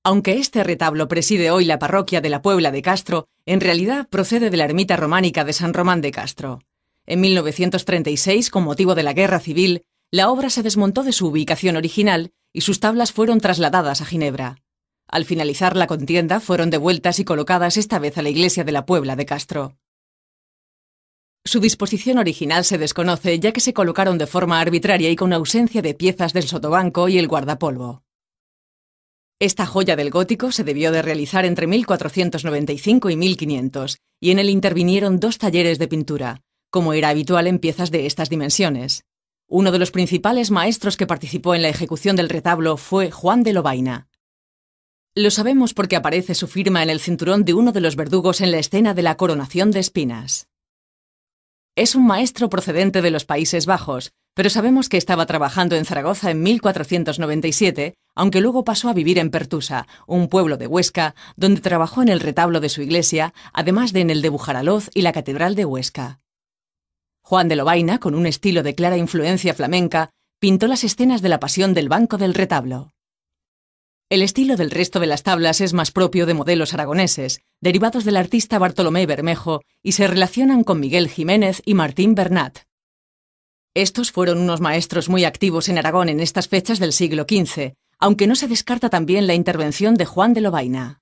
Aunque este retablo preside hoy la parroquia de la Puebla de Castro, en realidad procede de la ermita románica de San Román de Castro. En 1936, con motivo de la Guerra Civil, la obra se desmontó de su ubicación original y sus tablas fueron trasladadas a Ginebra. Al finalizar la contienda, fueron devueltas y colocadas esta vez a la iglesia de la Puebla de Castro. Su disposición original se desconoce, ya que se colocaron de forma arbitraria y con ausencia de piezas del sotobanco y el guardapolvo. Esta joya del gótico se debió de realizar entre 1495 y 1500, y en él intervinieron 2 talleres de pintura, como era habitual en piezas de estas dimensiones. Uno de los principales maestros que participó en la ejecución del retablo fue Juan de Lovaina. Lo sabemos porque aparece su firma en el cinturón de uno de los verdugos en la escena de la coronación de espinas. Es un maestro procedente de los Países Bajos, pero sabemos que estaba trabajando en Zaragoza en 1497, aunque luego pasó a vivir en Pertusa, un pueblo de Huesca, donde trabajó en el retablo de su iglesia, además de en el de Bujaraloz y la Catedral de Huesca. Juan de Lovaina, con un estilo de clara influencia flamenca, pintó las escenas de la Pasión del banco del retablo. El estilo del resto de las tablas es más propio de modelos aragoneses, derivados del artista Bartolomé Bermejo, y se relacionan con Miguel Jiménez y Martín Bernat. Estos fueron unos maestros muy activos en Aragón en estas fechas del siglo XV, aunque no se descarta también la intervención de Juan de Lovaina.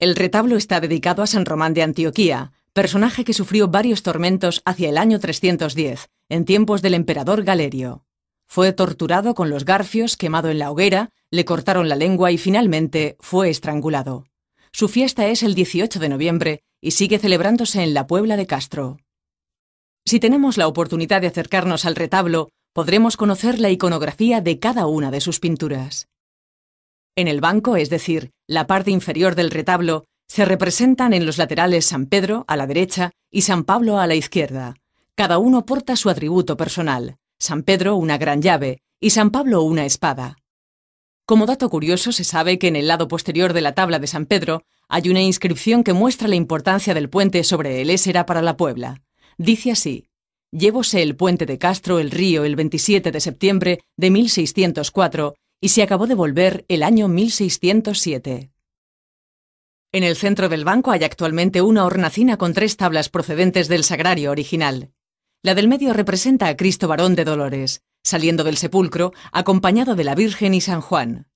El retablo está dedicado a San Román de Antioquía, personaje que sufrió varios tormentos hacia el año 310, en tiempos del emperador Galerio. Fue torturado con los garfios, quemado en la hoguera, le cortaron la lengua y finalmente fue estrangulado. Su fiesta es el 18 de noviembre y sigue celebrándose en la Puebla de Castro. Si tenemos la oportunidad de acercarnos al retablo, podremos conocer la iconografía de cada una de sus pinturas. En el banco, es decir, la parte inferior del retablo, se representan en los laterales San Pedro, a la derecha, y San Pablo a la izquierda. Cada uno porta su atributo personal. San Pedro una gran llave y San Pablo una espada. Como dato curioso, se sabe que en el lado posterior de la tabla de San Pedro hay una inscripción que muestra la importancia del puente sobre el Ésera para la Puebla. Dice así: «Llevóse el puente de Castro el río el 27 de septiembre de 1604 y se acabó de volver el año 1607». En el centro del banco hay actualmente una hornacina con 3 tablas procedentes del sagrario original. La del medio representa a Cristo varón de Dolores, saliendo del sepulcro, acompañado de la Virgen y San Juan.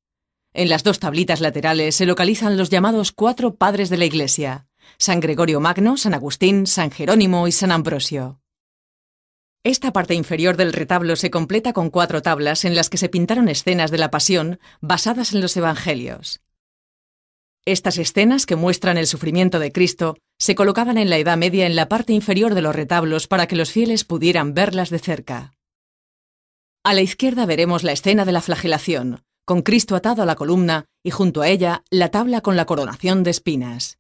En las 2 tablitas laterales se localizan los llamados 4 padres de la Iglesia: San Gregorio Magno, San Agustín, San Jerónimo y San Ambrosio. Esta parte inferior del retablo se completa con 4 tablas en las que se pintaron escenas de la Pasión basadas en los Evangelios. Estas escenas, que muestran el sufrimiento de Cristo, se colocaban en la Edad Media en la parte inferior de los retablos para que los fieles pudieran verlas de cerca. A la izquierda veremos la escena de la flagelación, con Cristo atado a la columna y junto a ella la tabla con la coronación de espinas.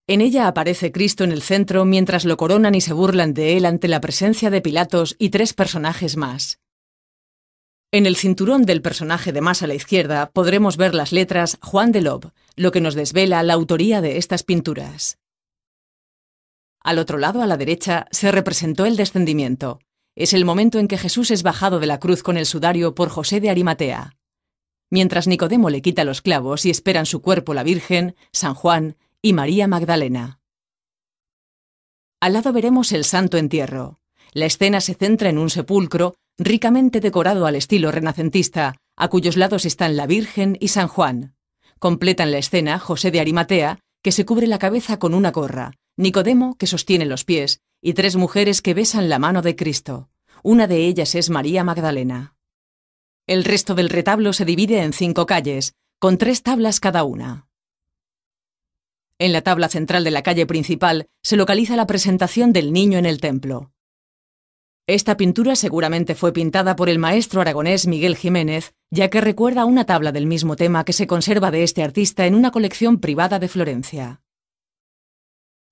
En ella aparece Cristo en el centro mientras lo coronan y se burlan de él ante la presencia de Pilatos y 3 personajes más. En el cinturón del personaje de más a la izquierda podremos ver las letras Juan de Lob, lo que nos desvela la autoría de estas pinturas. Al otro lado, a la derecha, se representó el descendimiento. Es el momento en que Jesús es bajado de la cruz con el sudario por José de Arimatea. Mientras Nicodemo le quita los clavos y esperan su cuerpo la Virgen, San Juan y María Magdalena. Al lado veremos el Santo Entierro. La escena se centra en un sepulcro ricamente decorado al estilo renacentista, a cuyos lados están la Virgen y San Juan. Completan la escena José de Arimatea, que se cubre la cabeza con una gorra, Nicodemo, que sostiene los pies, y 3 mujeres que besan la mano de Cristo. Una de ellas es María Magdalena. El resto del retablo se divide en 5 calles, con 3 tablas cada una. En la tabla central de la calle principal se localiza la presentación del Niño en el templo. Esta pintura seguramente fue pintada por el maestro aragonés Miguel Jiménez, ya que recuerda una tabla del mismo tema que se conserva de este artista en una colección privada de Florencia.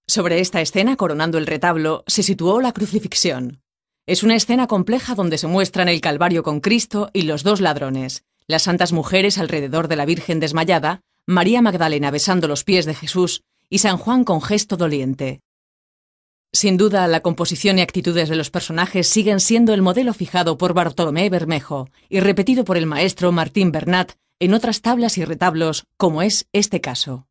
Sobre esta escena, coronando el retablo, se situó la crucifixión. Es una escena compleja donde se muestran el Calvario con Cristo y los 2 ladrones, las santas mujeres alrededor de la Virgen desmayada, María Magdalena besando los pies de Jesús y San Juan con gesto doliente. Sin duda, la composición y actitudes de los personajes siguen siendo el modelo fijado por Bartolomé Bermejo y repetido por el maestro Martín Bernat en otras tablas y retablos, como es este caso.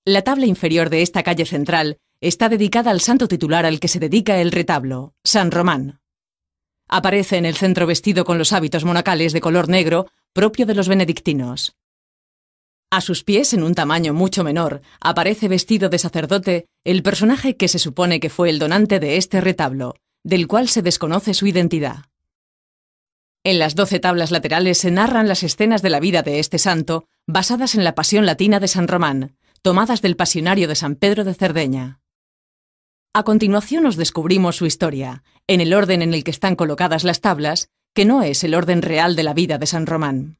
La tabla inferior de esta calle central está dedicada al santo titular al que se dedica el retablo, San Román. Aparece en el centro vestido con los hábitos monacales de color negro propio de los benedictinos. A sus pies, en un tamaño mucho menor, aparece vestido de sacerdote el personaje que se supone que fue el donante de este retablo, del cual se desconoce su identidad. En las 12 tablas laterales se narran las escenas de la vida de este santo, basadas en la Pasión latina de San Román, tomadas del Pasionario de San Pedro de Cerdeña. A continuación os descubrimos su historia, en el orden en el que están colocadas las tablas, que no es el orden real de la vida de San Román.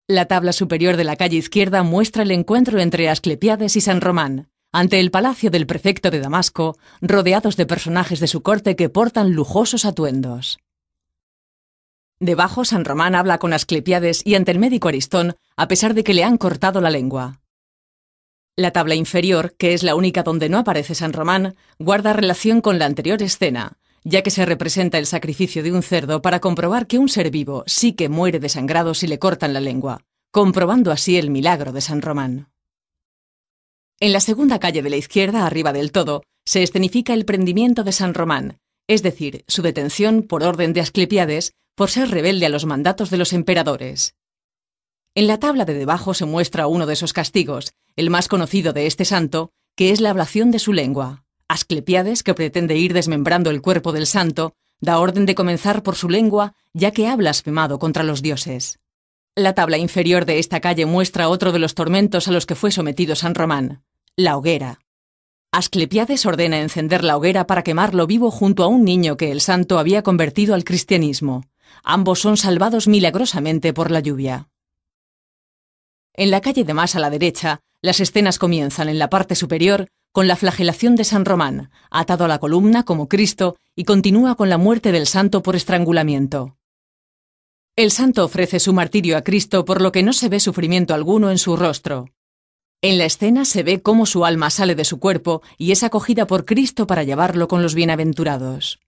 La tabla superior de la calle izquierda muestra el encuentro entre Asclepíades y San Román, ante el palacio del prefecto de Damasco, rodeados de personajes de su corte que portan lujosos atuendos. Debajo, San Román habla con Asclepíades y ante el médico Aristón, a pesar de que le han cortado la lengua. La tabla inferior, que es la única donde no aparece San Román, guarda relación con la anterior escena, ya que se representa el sacrificio de un cerdo para comprobar que un ser vivo sí que muere desangrado si le cortan la lengua, comprobando así el milagro de San Román. En la segunda calle de la izquierda, arriba del todo, se escenifica el prendimiento de San Román, es decir, su detención por orden de Asclepíades por ser rebelde a los mandatos de los emperadores. En la tabla de debajo se muestra uno de esos castigos, el más conocido de este santo, que es la ablación de su lengua. Asclepíades, que pretende ir desmembrando el cuerpo del santo, da orden de comenzar por su lengua, ya que ha blasfemado contra los dioses. La tabla inferior de esta calle muestra otro de los tormentos a los que fue sometido San Román, la hoguera. Asclepíades ordena encender la hoguera para quemarlo vivo junto a un niño que el santo había convertido al cristianismo. Ambos son salvados milagrosamente por la lluvia. En la calle de más a la derecha, las escenas comienzan en la parte superior con la flagelación de San Román, atado a la columna como Cristo, y continúa con la muerte del santo por estrangulamiento. El santo ofrece su martirio a Cristo, por lo que no se ve sufrimiento alguno en su rostro. En la escena se ve cómo su alma sale de su cuerpo y es acogida por Cristo para llevarlo con los bienaventurados.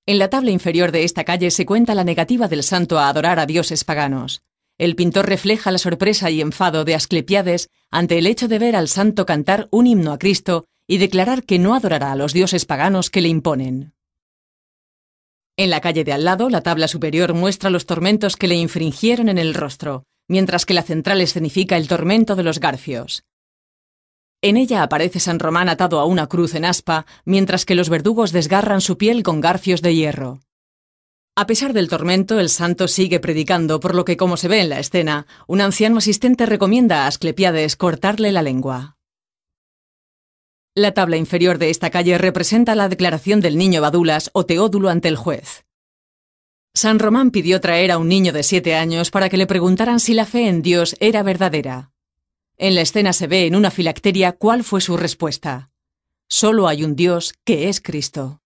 En la tabla inferior de esta calle se cuenta la negativa del santo a adorar a dioses paganos. El pintor refleja la sorpresa y enfado de Asclepíades ante el hecho de ver al santo cantar un himno a Cristo y declarar que no adorará a los dioses paganos que le imponen. En la calle de al lado, la tabla superior muestra los tormentos que le infringieron en el rostro, mientras que la central escenifica el tormento de los garfios. En ella aparece San Román atado a una cruz en aspa, mientras que los verdugos desgarran su piel con garfios de hierro. A pesar del tormento, el santo sigue predicando, por lo que, como se ve en la escena, un anciano asistente recomienda a Asclepíades cortarle la lengua. La tabla inferior de esta calle representa la declaración del niño Badulas o Teodulo ante el juez. San Román pidió traer a un niño de 7 años para que le preguntaran si la fe en Dios era verdadera. En la escena se ve en una filacteria cuál fue su respuesta. Solo hay un Dios, que es Cristo.